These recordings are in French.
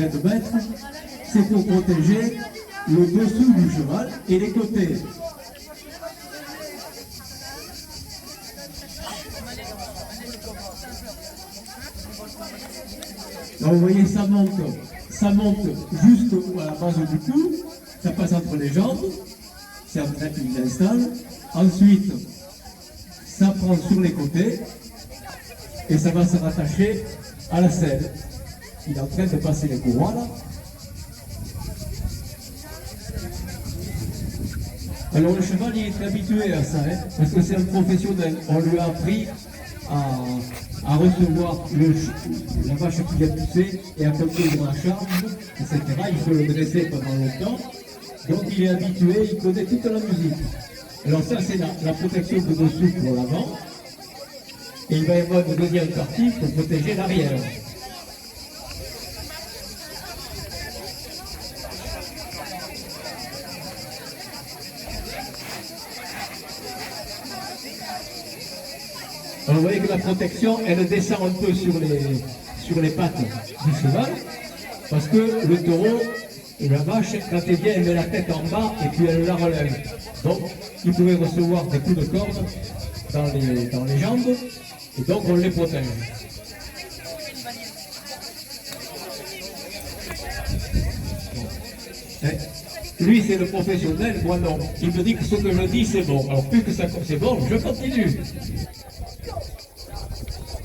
de mettre, c'est pour protéger le dessous du cheval et les côtés. Donc vous voyez, ça monte juste à la base du cou, ça passe entre les jambes, c'est après qu'il l'installe. Ensuite, ça prend sur les côtés et ça va se rattacher à la selle. Il est en train de passer les courroies là. Alors le cheval il est très habitué à ça, hein, parce que c'est un professionnel. On lui a appris à recevoir la vache qui vient pousser et à compter dans la charge, etc. Il faut le dresser pendant longtemps. Donc il est habitué, il connaît toute la musique. Alors ça c'est la protection de dessous pour l'avant. Et il va y avoir une deuxième partie pour protéger l'arrière. Alors vous voyez que la protection, elle descend un peu sur les pattes du cheval, parce que le taureau, la vache, quand elle vient, elle met la tête en bas et puis elle la relève. Donc, il pouvait recevoir des coups de corde dans les jambes, et donc on les protège. Lui, c'est le professionnel, moi non. Il me dit que ce que je dis, c'est bon. Alors, plus que ça c'est bon, je continue.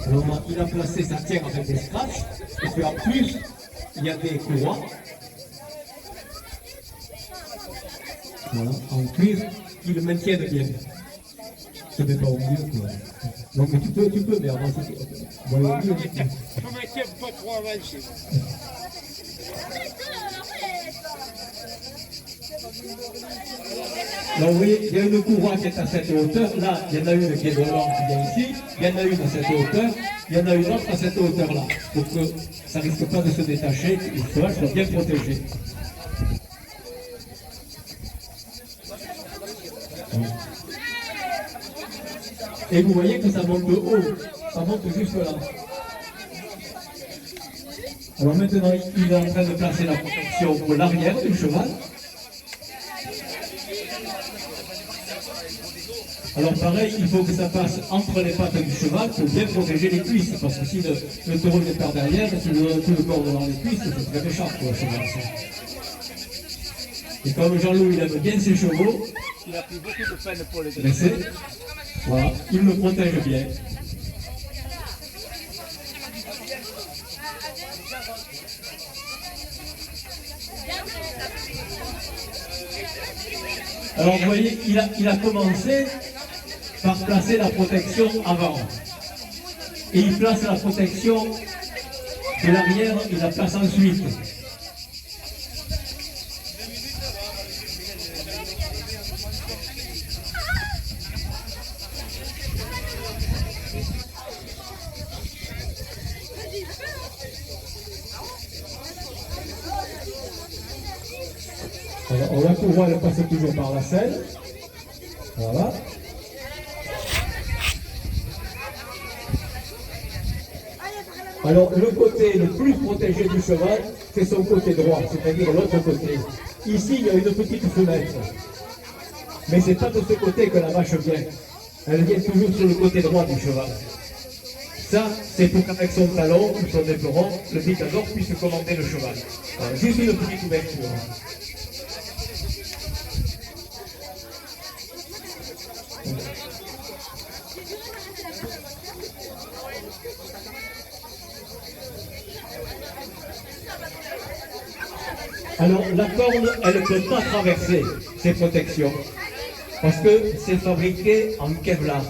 Alors, il a placé sa tienne avec des scratchs, et puis en plus, il y a des courroies. Voilà, en cuir, qui le maintiennent bien. Ce n'est pas au mieux, quoi. Donc tu peux, mais avant, c'est... Bon, Je maintiens pas trop avancé. Alors vous voyez, il y a une courroie qui est à cette hauteur, là il y en a une qui est de l'angle qui vient ici, il y en a une à cette hauteur, il y en a une autre à cette hauteur-là, pour que ça ne risque pas de se détacher, que le cheval soit bien protégé. Et vous voyez que ça monte de haut, ça monte jusque là. Alors maintenant, il est en train de placer la protection pour l'arrière du cheval. Alors pareil, il faut que ça passe entre les pattes du cheval pour bien protéger les cuisses, parce que si le taureau vient par derrière, si tout le corps devant les cuisses, c'est très méchant pour le cheval. Et comme Jean-Loup, il aime bien ses chevaux, Il a pris beaucoup de peine pour les dresser, voilà, il le protège bien. Alors vous voyez, il a commencé par placer la protection avant. Et il place la protection de l'arrière, il la place ensuite. Alors la courroie, elle passe toujours par la selle. Voilà. Alors le côté le plus protégé du cheval, c'est son côté droit, c'est-à-dire l'autre côté. Ici, il y a une petite fenêtre. Mais c'est pas de ce côté que la vache vient. Elle vient toujours sur le côté droit du cheval. Ça, c'est pour qu'avec son talon ou son éperon, le pitador puisse commander le cheval. Voilà, juste une petite ouverture. Alors la corne, elle ne peut pas traverser ces protections parce que c'est fabriqué en Kevlar.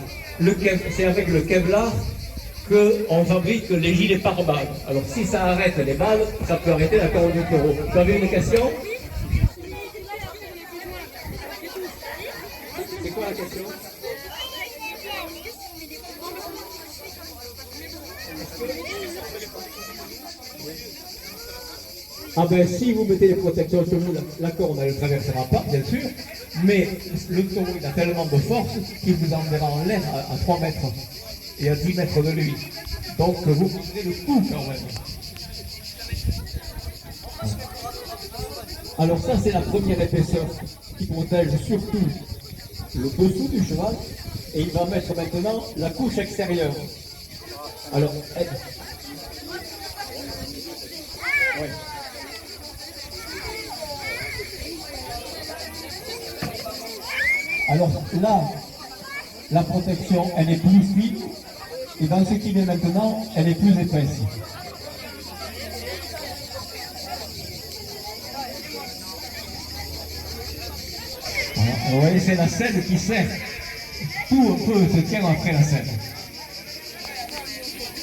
C'est avec le Kevlar qu'on fabrique les gilets pare-balles. Alors si ça arrête les balles, ça peut arrêter la corne du taureau. Vous avez une question? C'est quoi la question? Ah ben si vous mettez les protections sur vous, la corne elle ne traversera pas, bien sûr, mais le taureau il a tellement de force qu'il vous enverra en l'air à 3 mètres et à 10 mètres de lui. Donc vous prenez le coup quand même. Alors ça, c'est la première épaisseur qui protège surtout le dessous du cheval. Et il va mettre maintenant la couche extérieure. Alors, ouais. Alors là, la protection, elle est plus fine. Et dans ce qu'il est maintenant, elle est plus épaisse. Voilà. Vous voyez, c'est la selle qui sert. Tout un peu se tient après la selle.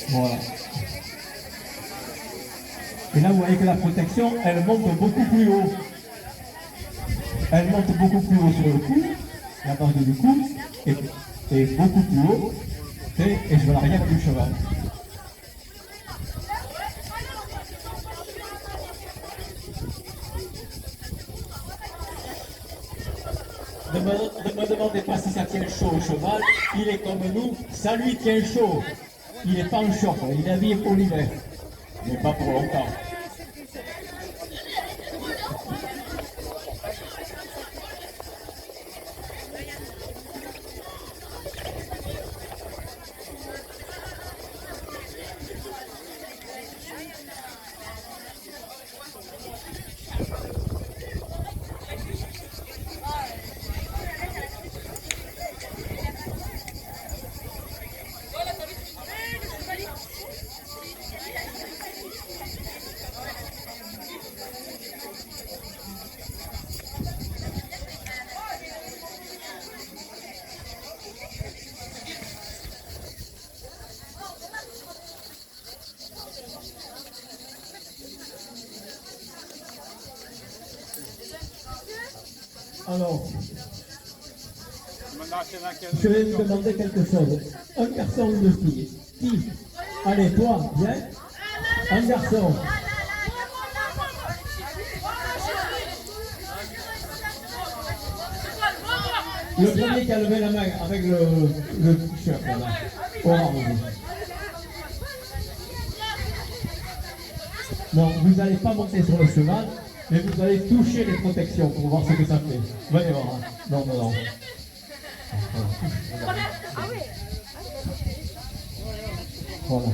Voilà. Et là, vous voyez que la protection, elle monte beaucoup plus haut. Elle monte beaucoup plus haut sur le cou, la base du cou, et beaucoup plus haut, et sur l'arrière du cheval. Ne me demandez pas si ça tient chaud au cheval, il est comme nous, ça lui tient chaud. Il n'est pas en short, il est habillé pour l'hiver, mais pas pour longtemps. Alors, je vais vous demander quelque chose. Un garçon ou une fille? Qui? Allez, toi, viens. Un garçon. Le premier qui a levé la main avec le t-shirt, voilà. Orange. Non, vous n'allez pas monter sur le cheval, mais vous allez toucher les protections pour voir ce que ça fait. Venez voir. Hein. Non, non, non. Voilà.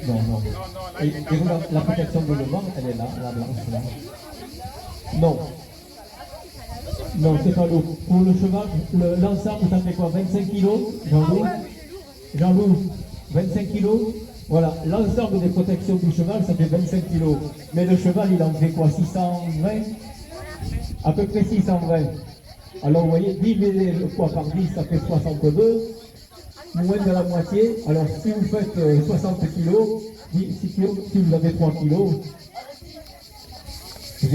Non, non. Et regarde, la protection de devant, elle est là, la blanche là. Non. Non, c'est pas lourd. Pour le cheval, l'ensemble, ça fait quoi? 25 kilos, Jean-Loup? Jean-Loup, 25 kilos? Voilà, l'ensemble des protections du cheval, ça fait 25 kilos. Mais le cheval, il en fait quoi? 620? À peu près 620. Alors, vous voyez, divisez le poids par 10, ça fait 62. Moins de la moitié. Alors, si vous faites 60 kilos, si vous avez 3 kilos, vous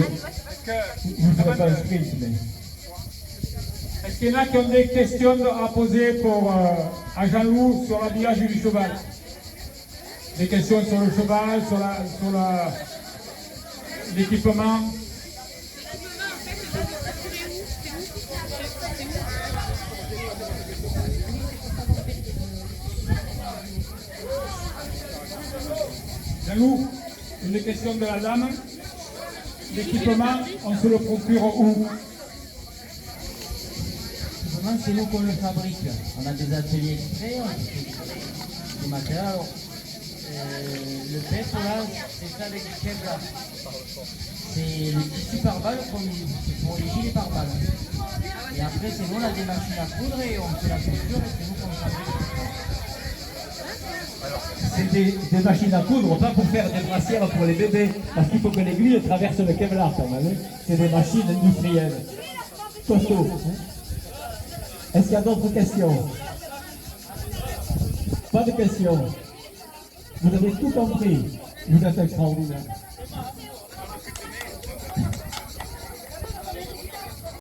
ne ferez pas un sprint, mais... Est-ce qu'il y en a qui ont des questions à poser pour à Jean-Loup sur l'habillage du cheval? Des questions sur le cheval, sur l'équipement? Jean-Loup, une question de la dame. L'équipement, on se le procure où? C'est nous qu'on le fabrique. On a des ateliers exprès, on fait du matériel. Alors, le PEP là, c'est fait avec du Kevlar. C'est le tissu par balle qu'on utilise, c'est pour les gilets par balle. Et après, c'est nous, on a des machines à coudre et on fait la couture et c'est nous qu'on fabrique. C'est des machines à coudre, pas pour faire des brassières pour les bébés, parce qu'il faut que l'aiguille traverse le Kevlar quand même. C'est des machines industrielles. Costaud. Est-ce qu'il y a d'autres questions? Pas de questions. Vous avez tout compris. Vous êtes extraordinaire.